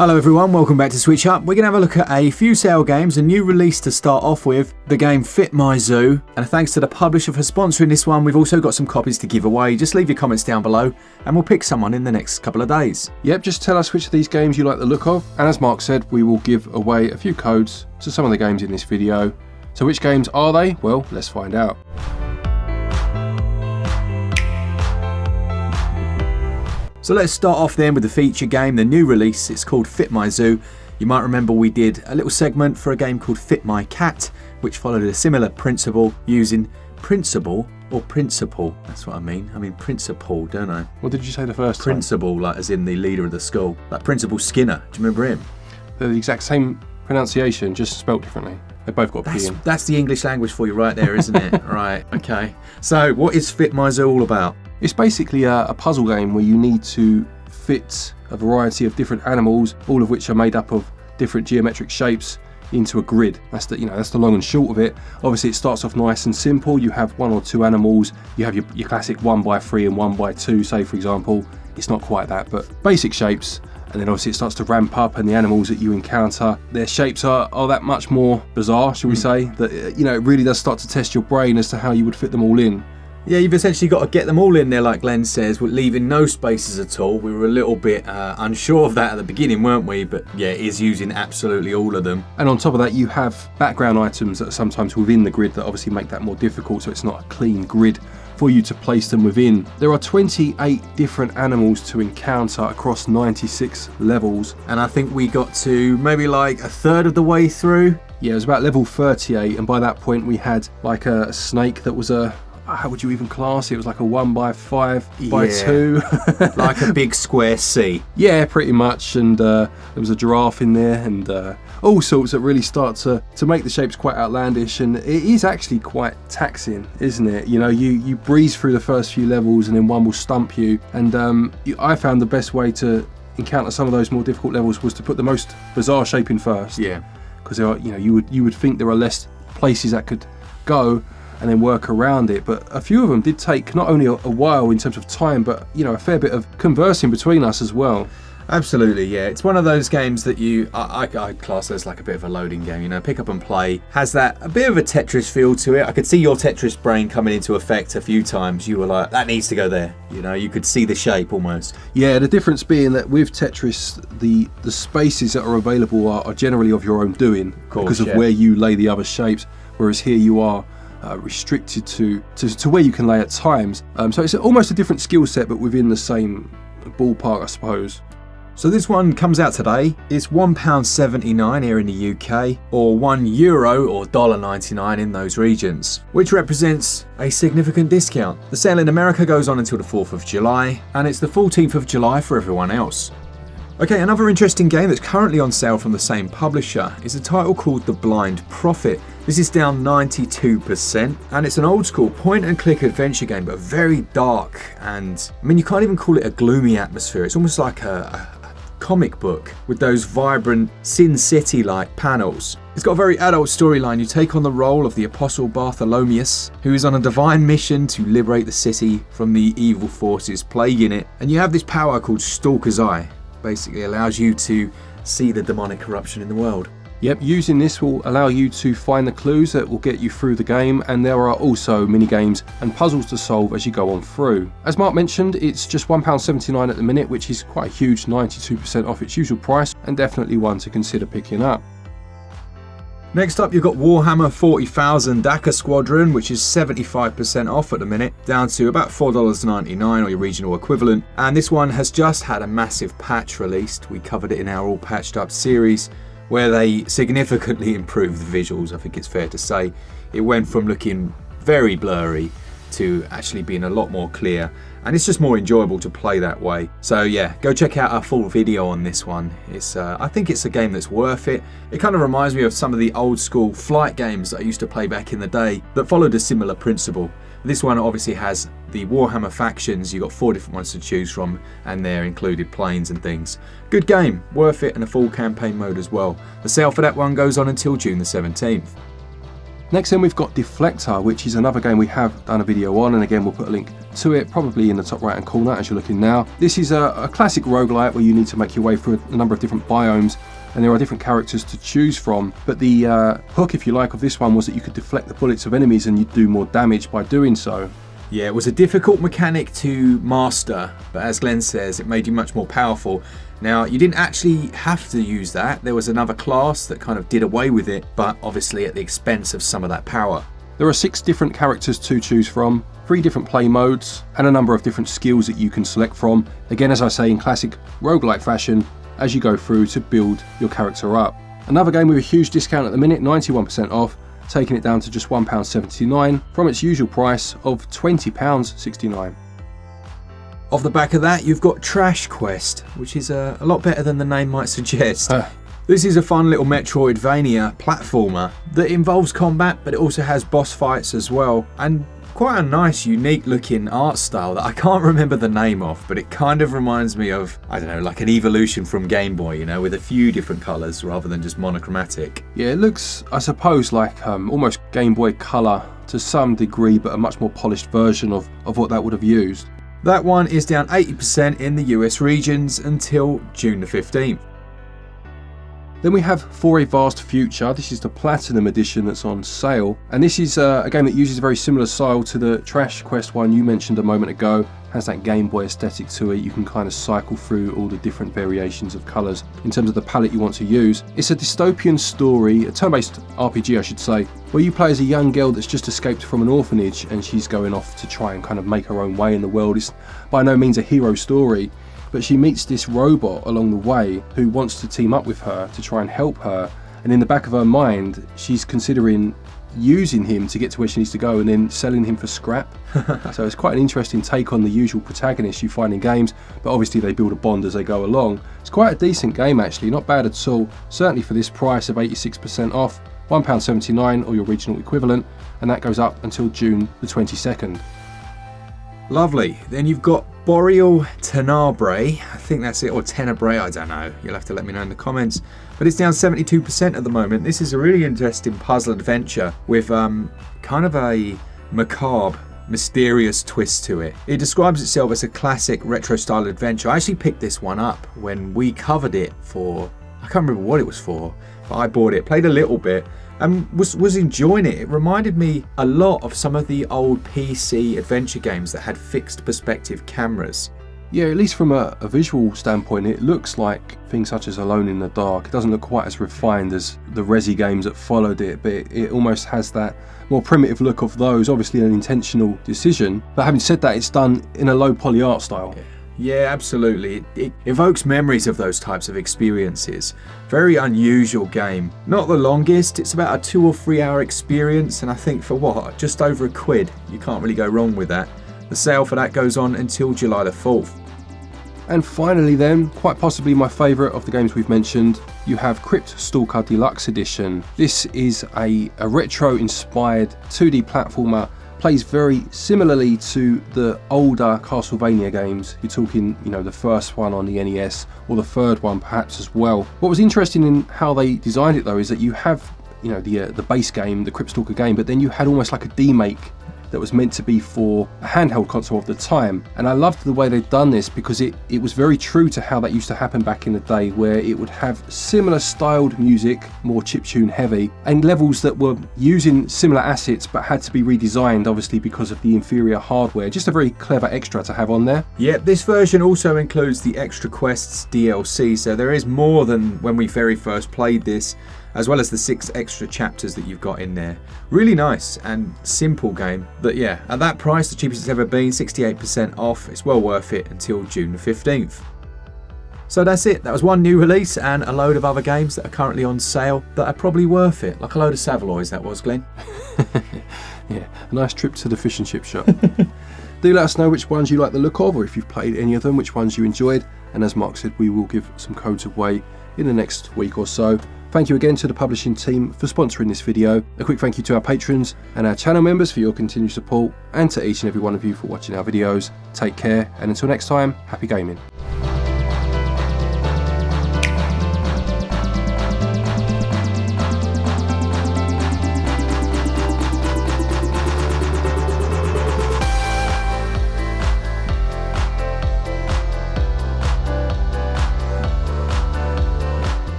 Hello everyone, welcome back to SwitchUp. We're going to have a look at a few sale games, a new release to start off with, the game Fit My Zoo. And thanks to the publisher for sponsoring this one, we've also got some copies to give away. Just leave your comments down below and we'll pick someone in the next couple of days. Yep, just tell us which of these games you like the look of. And as Mark said, we will give away a few codes to some of the games in this video. So which games are they? Well, let's find out. So let's start off then with the feature game, the new release. It's called Fit My Zoo. You might remember we did a little segment for a game called Fit My Cat, which followed a similar principle using principle or principal. That's what I mean. I mean principal, don't I? What did you say the first Principal, like as in the leader of the school. Like Principal Skinner. Do you remember him? They're the exact same pronunciation, just spelt differently. They both got P in. That's the English language for you right there, isn't it? Right, okay. So what is Fit My Zoo all about? It's basically a puzzle game where you need to fit a variety of different animals, all of which are made up of different geometric shapes, into a grid. That's the long and short of it. Obviously it starts off nice and simple. You have one or two animals. You have your classic 1x3 and 1x2, say for example. It's not quite that, but basic shapes. And then obviously it starts to ramp up, and the animals that you encounter, their shapes are that much more bizarre, shall we say, that it really does start to test your brain as to how you would fit them all in. Yeah, you've essentially got to get them all in there, like Glen says, with leaving no spaces at all. We were a little bit unsure of that at the beginning, weren't we? But yeah, it is using absolutely all of them. And on top of that, you have background items that are sometimes within the grid that obviously make that more difficult, so it's not a clean grid for you to place them within. There are 28 different animals to encounter across 96 levels. And I think we got to maybe like a third of the way through. Yeah, it was about level 38, and by that point we had like a snake that was how would you even class it? It was like a 1x5x2. Like a big square C. Yeah, pretty much. And there was a giraffe in there, and all sorts that really start to make the shapes quite outlandish. And it is actually quite taxing, isn't it? You breeze through the first few levels and then one will stump you. And I found the best way to encounter some of those more difficult levels was to put the most bizarre shape in first. Yeah. Because you would think there are less places that could go and then work around it, but a few of them did take not only a while in terms of time, but a fair bit of conversing between us as well. Absolutely, yeah. It's one of those games that I class as like a bit of a loading game, pick up and play. Has that a bit of a Tetris feel to it. I could see your Tetris brain coming into effect a few times. You were like, that needs to go there. You could see the shape almost. Yeah, the difference being that with Tetris, the spaces that are available are generally of your own doing, because of where you lay the other shapes, whereas here you are restricted to where you can lay at times. So it's almost a different skill set, but within the same ballpark, I suppose. So this one comes out today. It's £1.79 here in the UK, or €1 or $1.99 in those regions, which represents a significant discount. The sale in America goes on until the 4th of July, and it's the 14th of July for everyone else. Okay, another interesting game that's currently on sale from the same publisher is a title called The Blind Prophet. This is down 92%, and it's an old school point and click adventure game, but very dark, and you can't even call it a gloomy atmosphere. It's almost like a comic book with those vibrant Sin City-like panels. It's got a very adult storyline. You take on the role of the Apostle Bartholomeus, who is on a divine mission to liberate the city from the evil forces plaguing it, and you have this power called Stalker's Eye. Basically allows you to see the demonic corruption in the world. Yep, using this will allow you to find the clues that will get you through the game, and there are also mini games and puzzles to solve as you go on through. As Mark mentioned, it's just £1.79 at the minute, which is quite a huge 92% off its usual price, and definitely one to consider picking up. Next up, you've got Warhammer 40,000 Dakka Squadron, which is 75% off at the minute, down to about $4.99 or your regional equivalent. And this one has just had a massive patch released. We covered it in our All Patched Up series, where they significantly improved the visuals, I think it's fair to say. It went from looking very blurry to actually being a lot more clear, and it's just more enjoyable to play that way. So yeah, go check out our full video on this one. I think it's a game that's worth it. It kind of reminds me of some of the old school flight games that I used to play back in the day that followed a similar principle. This one obviously has the Warhammer factions. You've got 4 different ones to choose from, and they're included planes and things. Good game, worth it, and a full campaign mode as well. The sale for that one goes on until June the 17th. Next then we've got Deflector, which is another game we have done a video on, and again we'll put a link to it probably in the top right hand corner as you're looking now. This is a classic roguelite where you need to make your way through a number of different biomes, and there are different characters to choose from, but the hook, if you like, of this one was that you could deflect the bullets of enemies and you'd do more damage by doing so. Yeah, it was a difficult mechanic to master, but as Glen says, it made you much more powerful. Now, you didn't actually have to use that. There was another class that kind of did away with it, but obviously at the expense of some of that power. There are 6 different characters to choose from, 3 different play modes, and a number of different skills that you can select from. Again, as I say, in classic roguelike fashion, as you go through to build your character up. Another game with a huge discount at the minute, 91% off, taking it down to just £1.79 from its usual price of £20.69. Off the back of that, you've got Trash Quest, which is a lot better than the name might suggest. This is a fun little Metroidvania platformer that involves combat, but it also has boss fights as well, and quite a nice, unique looking art style that I can't remember the name of, but it kind of reminds me of, I don't know, like an evolution from Game Boy, you know, with a few different colours rather than just monochromatic. Yeah, it looks, I suppose, like almost Game Boy Color to some degree, but a much more polished version of what that would have used. That one is down 80% in the US regions until June the 15th. Then we have For a Vast Future. This is the Platinum Edition that's on sale, and this is a game that uses a very similar style to the Trash Quest one you mentioned a moment ago. Has that Game Boy aesthetic to it. You can kind of cycle through all the different variations of colours in terms of the palette you want to use. It's a dystopian story, a turn-based RPG I should say, where you play as a young girl that's just escaped from an orphanage and she's going off to try and kind of make her own way in the world. It's by no means a hero story, but she meets this robot along the way who wants to team up with her to try and help her, and in the back of her mind she's considering using him to get to where she needs to go and then selling him for scrap. So it's quite an interesting take on the usual protagonists you find in games, but obviously they build a bond as they go along. It's quite a decent game actually, not bad at all, certainly for this price of 86% off, £1.79 or your regional equivalent, and that goes up until June the 22nd. Lovely. Then you've got Boreal Tenebrae, I think that's it, or Tenebrae, I don't know. You'll have to let me know in the comments. But it's down 72% at the moment. This is a really interesting puzzle adventure with kind of a macabre, mysterious twist to it. It describes itself as a classic retro-style adventure. I actually picked this one up when we covered it for, I can't remember what it was for, but I bought it, played a little bit, and was enjoying it. It reminded me a lot of some of the old PC adventure games that had fixed perspective cameras. Yeah, at least from a visual standpoint, it looks like things such as Alone in the Dark. It doesn't look quite as refined as the Resi games that followed it, but it almost has that more primitive look of those, obviously an intentional decision. But having said that, it's done in a low poly art style. Yeah, absolutely. It evokes memories of those types of experiences. Very unusual game. Not the longest, it's about a 2 or 3 hour experience, and I think for what, just over £1, you can't really go wrong with that. The sale for that goes on until July the 4th. And finally then, quite possibly my favourite of the games we've mentioned, you have Crypt Stalker Deluxe Edition. This is a retro-inspired 2D platformer, plays very similarly to the older Castlevania games. You're talking, you know, the first one on the NES, or the third one perhaps as well. What was interesting in how they designed it though is that you have, you know, the base game, the Crypt Stalker game, but then you had almost like a demake that was meant to be for a handheld console of the time. And I loved the way they'd done this because it was very true to how that used to happen back in the day, where it would have similar styled music, more chiptune heavy, and levels that were using similar assets but had to be redesigned obviously because of the inferior hardware. Just a very clever extra to have on there. Yep, this version also includes the Extra Quests DLC, so there is more than when we very first played this, as well as the 6 extra chapters that you've got in there. Really nice and simple game. But yeah, at that price, the cheapest it's ever been, 68% off. It's well worth it until June the 15th. So that's it. That was one new release and a load of other games that are currently on sale that are probably worth it. Like a load of Savoloys, that was, Glen. Yeah, a nice trip to the fish and chip shop. Do let us know which ones you like the look of, or if you've played any of them, which ones you enjoyed. And as Mark said, we will give some codes away in the next week or so. Thank you again to the publishing team for sponsoring this video. A quick thank you to our patrons and our channel members for your continued support, and to each and every one of you for watching our videos. Take care, and until next time, happy gaming.